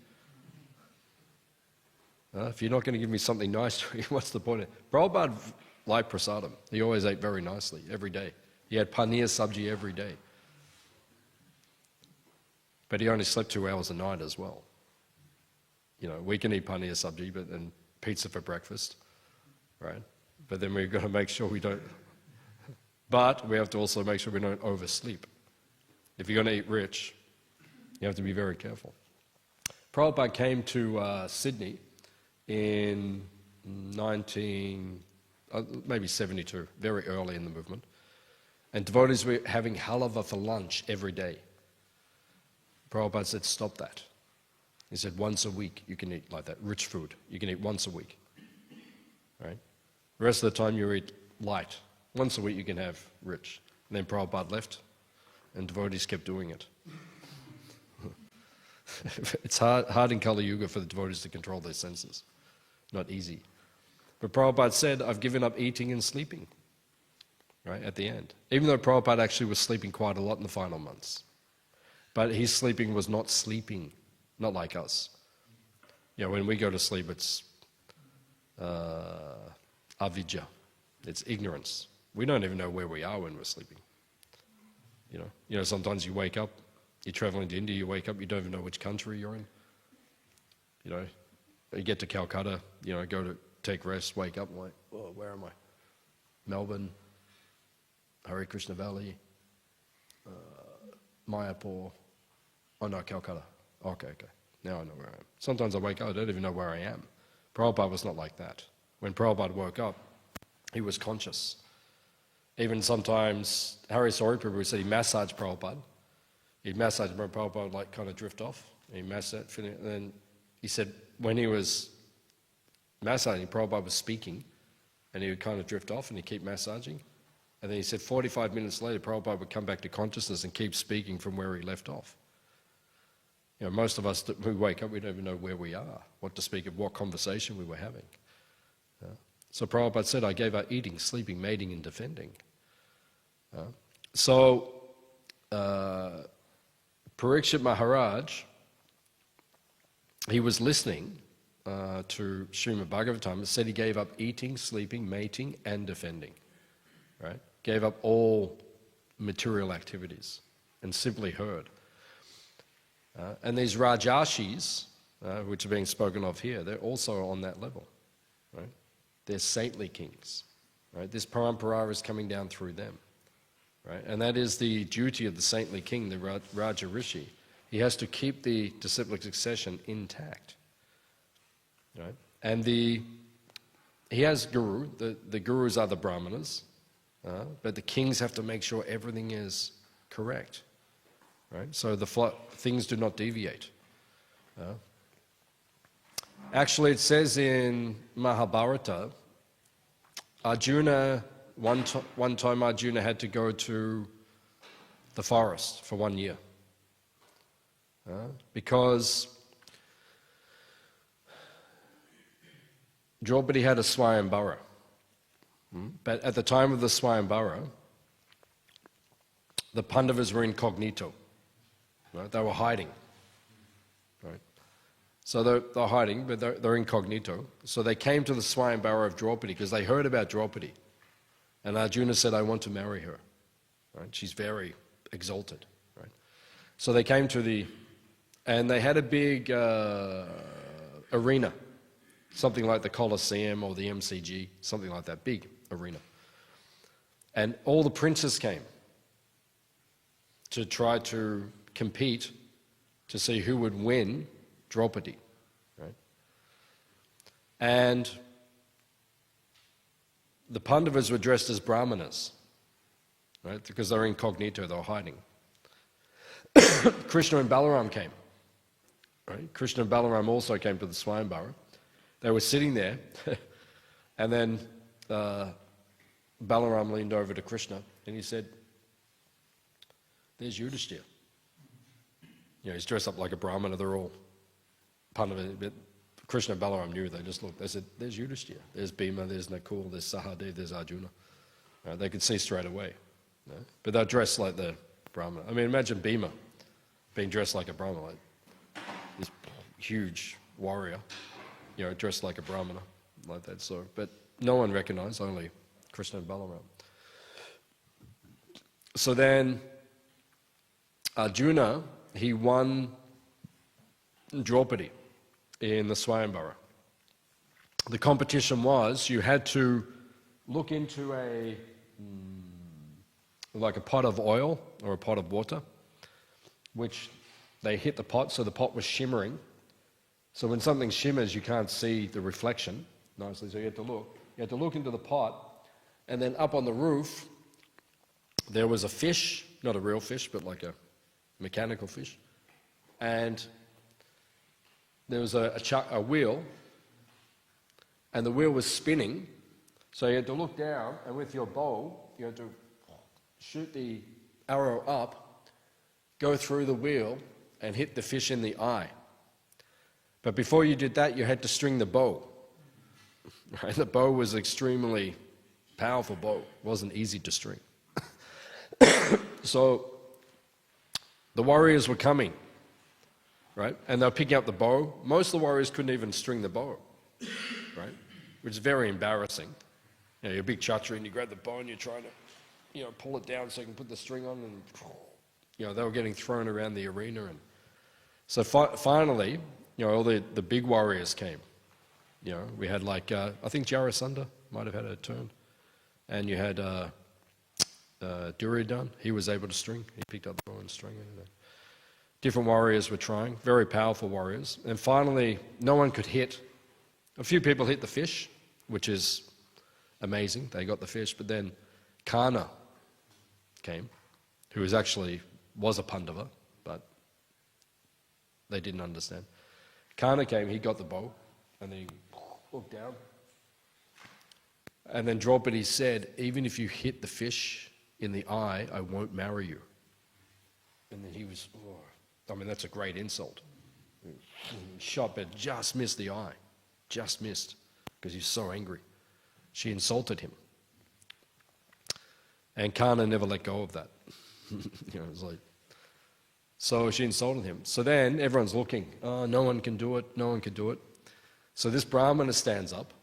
If you're not going to give me something nice to eat, what's the point? Prabhupada liked prasadam. He always ate very nicely, every day. He had paneer sabji every day. But he only slept 2 hours a night as well. You know, we can eat paneer sabji and pizza for breakfast, right? But then we've got to make sure we don't... But we have to also make sure we don't oversleep. If you're going to eat rich, you have to be very careful. Prabhupada came to Sydney in maybe 72, very early in the movement. And devotees were having halava for lunch every day. Prabhupada said, "Stop that." He said, "Once a week you can eat like that, rich food. You can eat once a week. Right? The rest of the time you eat light. Once a week you can have rich." And then Prabhupada left, and devotees kept doing it. It's hard in Kali Yuga for the devotees to control their senses. Not easy. But Prabhupada said, "I've given up eating and sleeping." Right, at the end. Even though Prabhupada actually was sleeping quite a lot in the final months. But his sleeping was not sleeping, not like us. You know, when we go to sleep, it's avidya. It's ignorance. We don't even know where we are when we're sleeping. You know, sometimes you wake up, you're traveling to India, you wake up, you don't even know which country you're in. You know, you get to Calcutta, you know, go to take rest, wake up, and like, "Oh, where am I? Melbourne, Hare Krishna Valley, Mayapur, oh no, Calcutta. Okay, now I know where I am." Sometimes I wake up, I don't even know where I am. Prabhupada was not like that. When Prabhupada woke up, he was conscious. Even sometimes, Hari Sauri Prabhu said he massaged Prabhupada. He'd massage Prabhupada would like kind of drift off. And he massaged, and then he said when he was massaging, Prabhupada was speaking, and he would kind of drift off and he'd keep massaging. And then he said 45 minutes later, Prabhupada would come back to consciousness and keep speaking from where he left off. You know, most of us who wake up, we don't even know where we are, what to speak of, what conversation we were having. So Prabhupada said, "I gave up eating, sleeping, mating, and defending." Parikshit Maharaj, he was listening to Srimad Bhagavatam. It said he gave up eating, sleeping, mating, and defending. Right? Gave up all material activities and simply heard. And these Rajashis, which are being spoken of here, they're also on that level. Right? They're saintly kings. Right? This parampara is coming down through them. Right? And that is the duty of the saintly king, the Raja Rishi. He has to keep the disciplic succession intact. Right? And he has guru. The gurus are the brahmanas. But the kings have to make sure everything is correct, right? So things do not deviate. Actually, it says in Mahabharata, Arjuna, one time Arjuna had to go to the forest for 1 year. Because Draupadi had a Swayambara. But at the time of the Swayambara, the Pandavas were incognito. Right? They were hiding. Right? So they're hiding, but they're incognito. So they came to the Swayambara of Draupadi because they heard about Draupadi. And Arjuna said, "I want to marry her." Right? She's very exalted. Right? So they came to and they had a big arena, something like the Colosseum or the MCG, something like that, big arena. And all the princes came to try to compete to see who would win Draupadi. Right? And the Pandavas were dressed as brahmanas, right? Because they were incognito, they were hiding. Krishna and Balaram came. Right? Krishna and Balaram also came to the Swayambara. They were sitting there, and then Balaram leaned over to Krishna and he said, "There's Yudhishthira." He's dressed up like a Brahmana. They're all Pandava. But Krishna and Balaram knew. They just looked. They said, "There's Yudhishthira. There's Bhima. There's Nakul. There's Sahadev. There's Arjuna." They could see straight away. But they're dressed like the Brahmana. I mean, imagine Bhima being dressed like a Brahmana, like this huge warrior, dressed like a Brahmana, like that. So, but no one recognized, only Krishna and Balaram. So then Arjuna, he won Draupadi in the Swayamvara. The competition was you had to look into like a pot of oil or a pot of water, which they hit the pot, so the pot was shimmering. So when something shimmers, you can't see the reflection nicely, so you had to look. You had to look into the pot, and then up on the roof, there was a fish, not a real fish, but like a mechanical fish, and there was a wheel, and the wheel was spinning, so you had to look down, and with your bow, you had to shoot the arrow up, go through the wheel, and hit the fish in the eye. But before you did that, you had to string the bow. Right? The bow was extremely powerful bow. It wasn't easy to string. So the warriors were coming, right? And they were picking up the bow. Most of the warriors couldn't even string the bow, right? Which is very embarrassing. You're a big Kshatriya and you grab the bow and you're trying to, pull it down so you can put the string on, and they were getting thrown around the arena. And so finally, all the big warriors came. We had I think Jarasandha might have had a turn, and you had Duryodhana. He was able to string. He picked up the bow and string it. Different warriors were trying, very powerful warriors. And finally, no one could hit. A few people hit the fish, which is amazing. They got the fish, but then Karna came, who was a Pandava, but they didn't understand. Karna came, he got the bow, and then he looked down. And then Draupadi said, "Even if you hit the fish in the eye, I won't marry you." And then he was, that's a great insult. He shot, but just missed the eye. Just missed, because he's so angry. She insulted him. And Karna never let go of that. It was like, so she insulted him. So then everyone's looking. Oh, no one can do it. No one can do it. So this Brahmana stands up,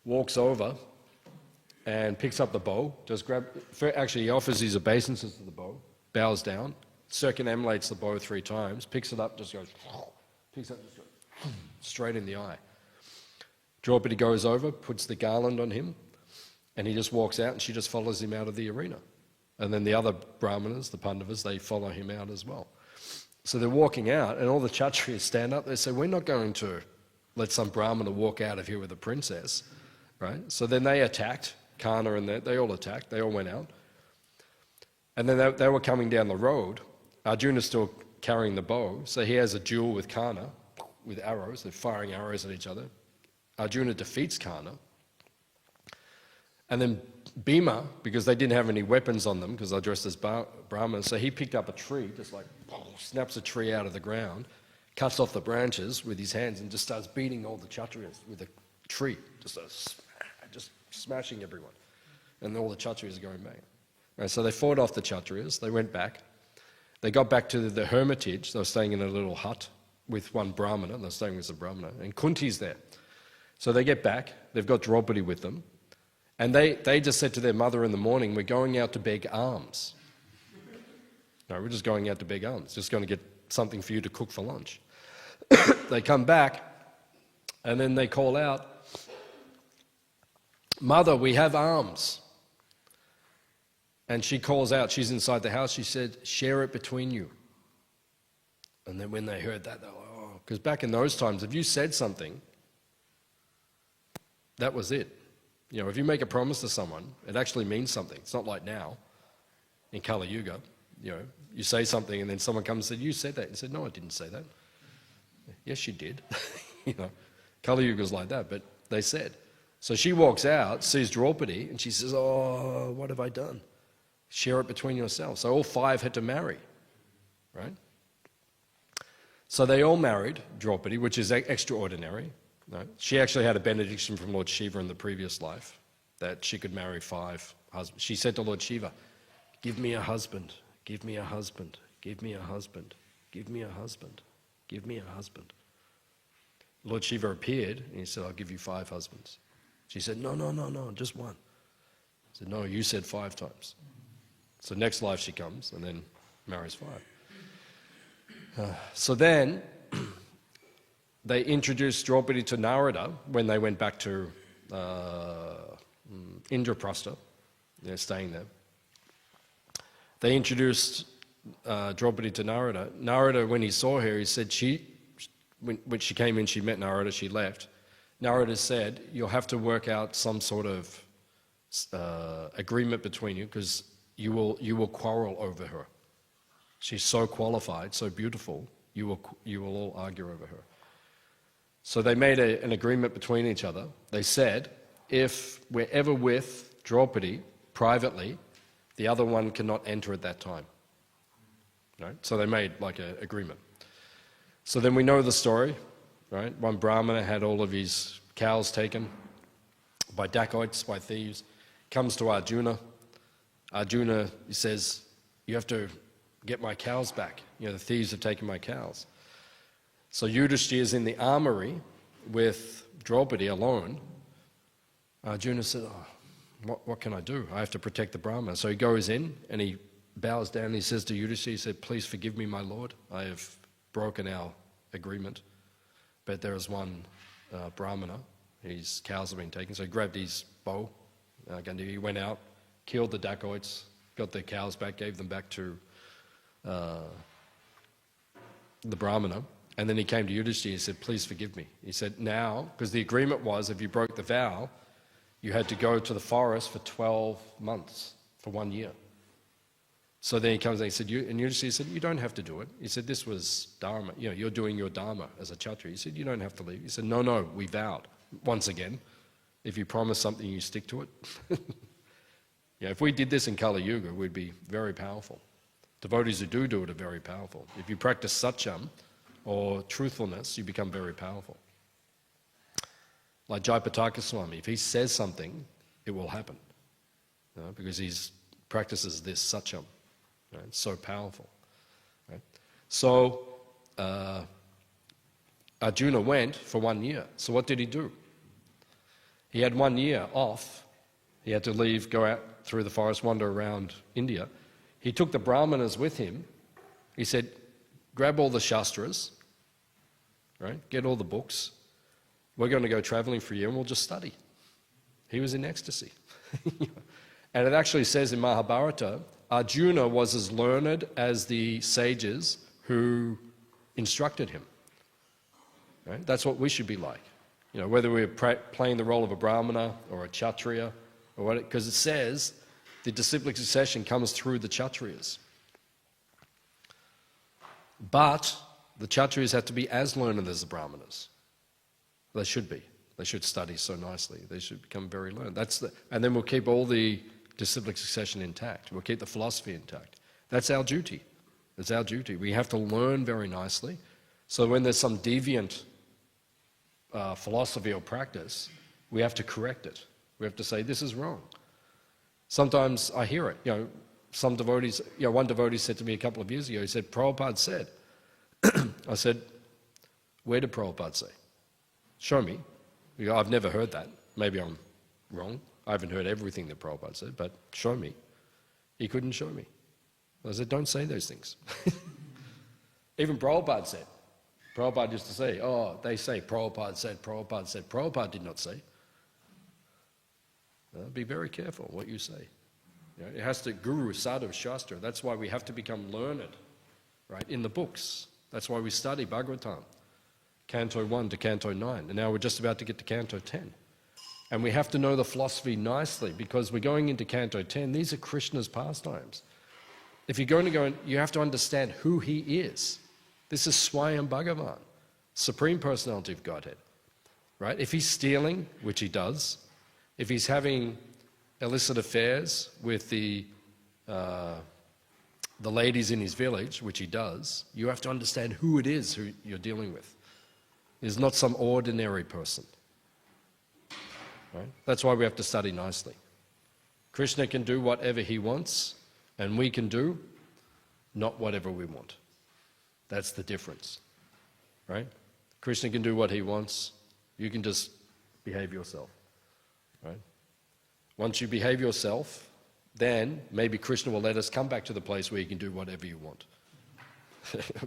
walks over, and picks up the bow. He offers his obeisances to the bow, bows down, circumambulates the bow 3 times, picks it up, just goes straight in the eye. Draupadi goes over, puts the garland on him, and he just walks out, and she just follows him out of the arena. And then the other Brahmanas, the Pandavas, they follow him out as well. So they're walking out, and all the Kshatriyas stand up. They say, "We're not going to let some Brahmana walk out of here with a princess." Right? So then they attacked, Karna and they all attacked. They all went out. And then they were coming down the road. Arjuna's still carrying the bow, so he has a duel with Karna, with arrows. They're firing arrows at each other. Arjuna defeats Karna. And then Bhima, because they didn't have any weapons on them, because they're dressed as Brahmanas, so he picked up a tree, just snaps a tree out of the ground, cuts off the branches with his hands, and just starts beating all the Kshatriyas with a tree, just smashing everyone. And all the Kshatriyas are going back. Right, so they fought off the Kshatriyas, they went back. They got back to the hermitage. They were staying in a little hut with one Brahmana. They're staying with a Brahmana. And Kunti's there. So they get back. They've got Draupadi with them. And they just said to their mother in the morning, "We're going out to beg alms." No, we're just going out to beg alms. Just going to get something for you to cook for lunch. They come back, and then they call out, "Mother, we have alms." And she calls out, she's inside the house, she said, "Share it between you." And then when they heard that, they were like, oh, because back in those times, if you said something, that was it. If you make a promise to someone, it actually means something. It's not like now, in Kali Yuga, you say something and then someone comes and said, "You said that." And said, "No, I didn't say that." "Yes, you did." Kali Yuga's like that, but they said. So she walks out, sees Draupadi, and she says, "Oh, what have I done? Share it between yourselves." So all 5 had to marry, right? So they all married Draupadi, which is extraordinary. Right? She actually had a benediction from Lord Shiva in the previous life that she could marry 5 husbands. She said to Lord Shiva, "Give me a husband, give me a husband, give me a husband, give me a husband, give me a husband." Lord Shiva appeared and he said, "I'll give you 5 husbands." She said, "No, no, no, no, just one." He said, "No, you said 5 times." So next life she comes and then marries 5. So then they introduced Draupadi to Narada when they went back to Indraprastha. They're staying there. They introduced Draupadi to Narada. Narada, when he saw her, he said, when she came in, she met Narada, she left. Narada said, "You'll have to work out some sort of agreement between you because you will quarrel over her. She's so qualified, so beautiful, you will all argue over her." So they made an agreement between each other. They said, if we're ever with Draupadi privately, the other one cannot enter at that time. Right? So they made like an agreement. So then we know the story, right? One Brahmana had all of his cows taken by dacoits, by thieves, comes to Arjuna. Arjuna, he says, "You have to get my cows back. You know, the thieves have taken my cows." So Yudhishthira is in the armory with Draupadi alone. Arjuna said, what can I do? I have to protect the Brahmana. So he goes in and he bows down and he says to Yudhishthira, he said, "Please forgive me, my lord. I have broken our agreement. But there is one Brahmana, his cows have been taken." So he grabbed his bow, he went out, killed the dacoits, got their cows back, gave them back to the Brahmana. And then he came to Yudhishthira and said, "Please forgive me." He said, "Now," because the agreement was if you broke the vow, you had to go to the forest for 12 months, for 1 year. So then he comes and he said, and Yudhishthira said, "You don't have to do it." He said, "This was dharma. You know, you're doing your dharma as a Kshatriya." He said, "You don't have to leave." He said, No, we vowed." Once again, if you promise something, you stick to it. Yeah, if we did this in Kali Yuga, we'd be very powerful. Devotees who do it are very powerful. If you practice satyam or truthfulness, you become very powerful. Like Jayapataka Swami, if he says something, it will happen. You know, because he practices this satyam. Right? It's so powerful. Right? So Arjuna went for 1 year. So what did he do? He had 1 year off. He had to leave, go out through the forest, wander around India. He took the Brahmanas with him. He said, "Grab all the Shastras, right? Get all the books. We're going to go traveling for a year and we'll just study." He was in ecstasy. And it actually says in Mahabharata, Arjuna was as learned as the sages who instructed him. Right? That's what we should be like. You know, whether we're playing the role of a Brahmana or a Kshatriya, or what, because it says the disciplic succession comes through the Kshatriyas. But the Kshatriyas have to be as learned as the Brahmanas. They should be. They should study so nicely. They should become very learned. And then we'll keep all the disciplic succession intact. We'll keep the philosophy intact. That's our duty. It's our duty. We have to learn very nicely. So when there's some deviant philosophy or practice, we have to correct it. We have to say, this is wrong. Sometimes I hear it. You know, some devotees, one devotee said to me a couple of years ago, he said, "Prabhupada said." I said, "Where did Prabhupada say? Show me." I've never heard that. Maybe I'm wrong. I haven't heard everything that Prabhupada said, but show me. He couldn't show me. I said, "Don't say those things." Even Prabhupada said. Prabhupada used to say, "Oh, they say Prabhupada said, Prabhupada said." Prabhupada did not say. Be very careful what you say. You know, it has to guru, sadhu, shastra. That's why we have to become learned, right, in the books. That's why we study Bhagavatam, Canto 1 to Canto 9. And now we're just about to get to Canto 10. And we have to know the philosophy nicely because we're going into Canto 10. These are Krishna's pastimes. If you're going to go in, you have to understand who he is. This is Swayam Bhagavan, Supreme Personality of Godhead. Right? If he's stealing, which he does, if he's having illicit affairs with the the ladies in his village, which he does, you have to understand who it is who you're dealing with. It's not some ordinary person. Right? That's why we have to study nicely. Krishna can do whatever he wants, and we can do not whatever we want. That's the difference. Right? Krishna can do what he wants. You can just behave yourself. Right? Once you behave yourself, then maybe Krishna will let us come back to the place where you can do whatever you want.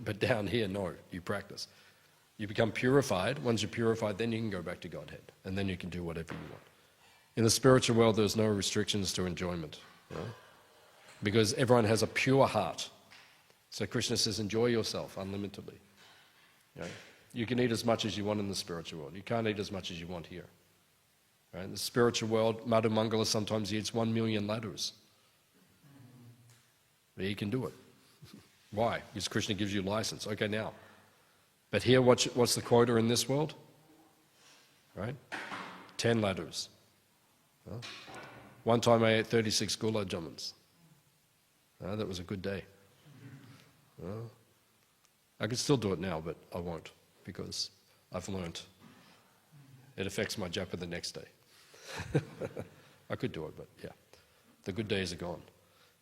But down here, no, you practice. You become purified. Once you're purified, then you can go back to Godhead, and then you can do whatever you want. In the spiritual world, there's no restrictions to enjoyment, right? Because everyone has a pure heart. So Krishna says, enjoy yourself unlimitedly. Right? You can eat as much as you want in the spiritual world. You can't eat as much as you want here. Right? In the spiritual world, Madhu Mangala sometimes eats 1 million laddus. But he can do it. Why? Because Krishna gives you license. Okay, now. But here, what's the quota in this world? Right? 10 laddus. Well, one time I ate 36 gulab jamans. That was a good day. Well, I could still do it now, but I won't, because I've learnt it affects my japa the next day. I could do it, but yeah, the good days are gone.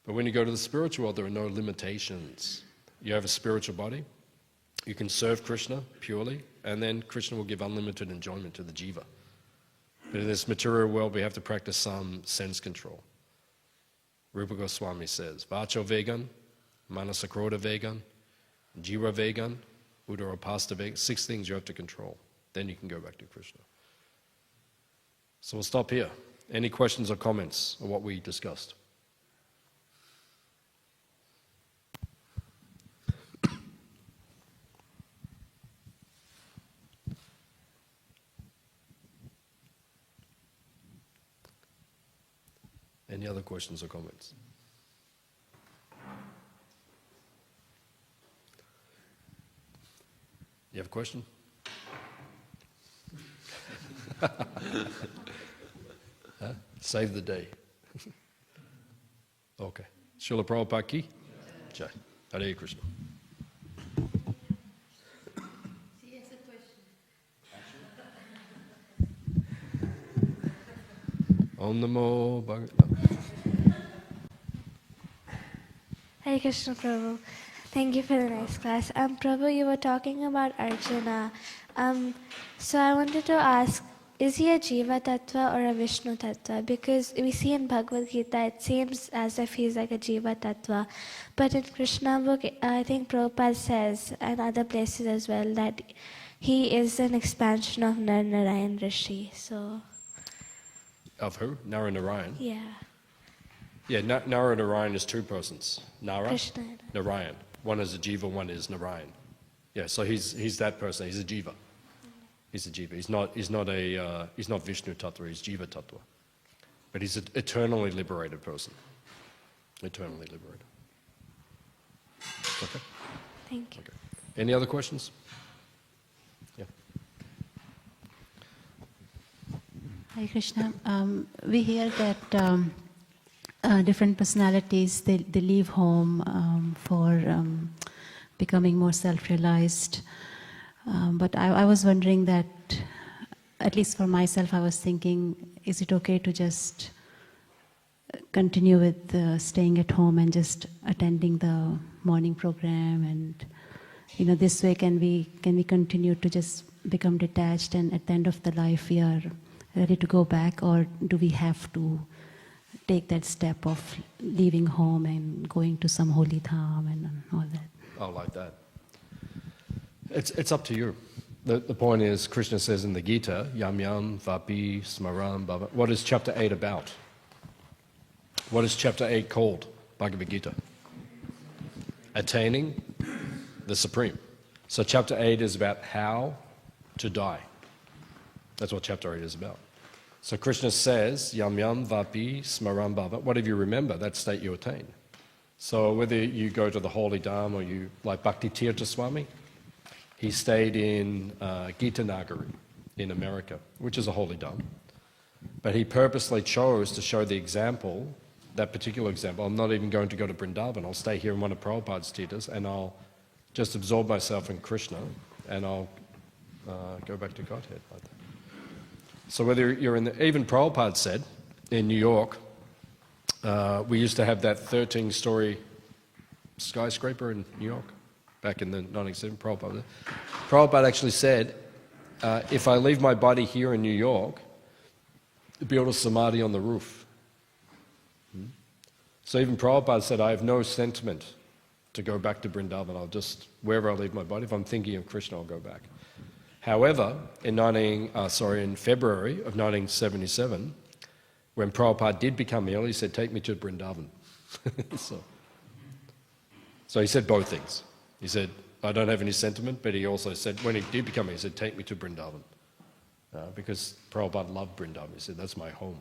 But when you go to the spiritual world, there are no limitations. You have a spiritual body, you can serve Krishna purely, and then Krishna will give unlimited enjoyment to the jiva. But in this material world, we have to practice some sense control. Rupa Goswami says, Vacho vegan, manasakroda vegan, jiva vegan, udarapasta vegan. 6 things you have to control. Then you can go back to Krishna. So we'll stop here. Any questions or comments on what we discussed? Any other questions or comments? You have a question? Save the day. Okay. Srila Prabhupada ki Jai. Hare Krishna. He has a question. Om Namo Bhagavatam. Hare Krishna, Prabhu. Thank you for the nice class. Prabhu, you were talking about Arjuna. So I wanted to ask, is he a Jiva Tattva or a Vishnu Tattva? Because we see in Bhagavad Gita, it seems as if he's like a Jiva Tattva. But in Krishna book, I think Prabhupada says, and other places as well, that he is an expansion of Narayan Rishi. So. Of who? Narayan. Yeah. Yeah, Narayan is 2 persons. Nara, Krishna. Narayan. One is a jiva, one is Narayan. Yeah, so he's that person. He's a jiva. He's a jiva. He's not Vishnu Tattva. He's Jiva Tattva. But he's an eternally liberated person. Eternally liberated. Okay. Thank you. Okay. Any other questions? Yeah. Hare Krishna. We hear that different personalities, they leave home for becoming more self-realized. But I was wondering that, at least for myself, I was thinking, is it okay to just continue with staying at home and just attending the morning program? And this way can we continue to just become detached, and at the end of the life we are ready to go back, or do we have to take that step of leaving home and going to some holy dham and all that? Oh, like that. It's up to you. The point is, Krishna says in the Gita, Yam Yam Vapi Smaram Bhava. What is chapter 8 about? What is chapter 8 called? Bhagavad Gita. Attaining the Supreme. So chapter 8 is about how to die. That's what chapter 8 is about. So Krishna says, Yam Yam Vapi Smaram Bhava. Whatever you remember, that state you attain. So whether you go to the holy dham or you, like Bhakti Tirtha Swami, he stayed in Gita Nagari in America, which is a holy dham. But he purposely chose to show the example that particular example, I'm not even going to go to Vrindavan. I'll stay here in one of Prabhupada's theatres and I'll just absorb myself in Krishna and I'll go back to Godhead like that. So whether you're in the... Even Prabhupada said in New York, we used to have that 13-story skyscraper in New York back in the 1970s. Prabhupada actually said, if I leave my body here in New York, build a samadhi on the roof. So even Prabhupada said, I have no sentiment to go back to Vrindavan. I'll just, wherever I leave my body, if I'm thinking of Krishna, I'll go back. However, in February of 1977, when Prabhupada did become ill, he said, take me to Vrindavan. So he said both things. He said, I don't have any sentiment, but he also said, when he did become ill, he said, take me to Vrindavan. Because Prabhupada loved Vrindavan. He said, that's my home.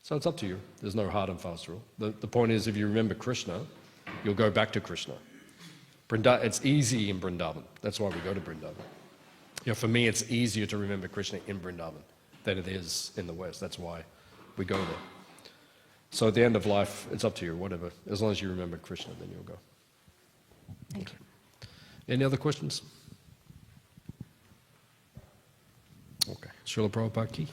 So it's up to you. There's no hard and fast rule. The point is, if you remember Krishna, you'll go back to Krishna. It's easy in Vrindavan. That's why we go to Vrindavan. For me, it's easier to remember Krishna in Vrindavan than it is in the West. That's why we go there. So at the end of life, it's up to you, whatever. As long as you remember Krishna, then you'll go. Thank you. Any other questions? Okay. Srila Prabhupada Ki.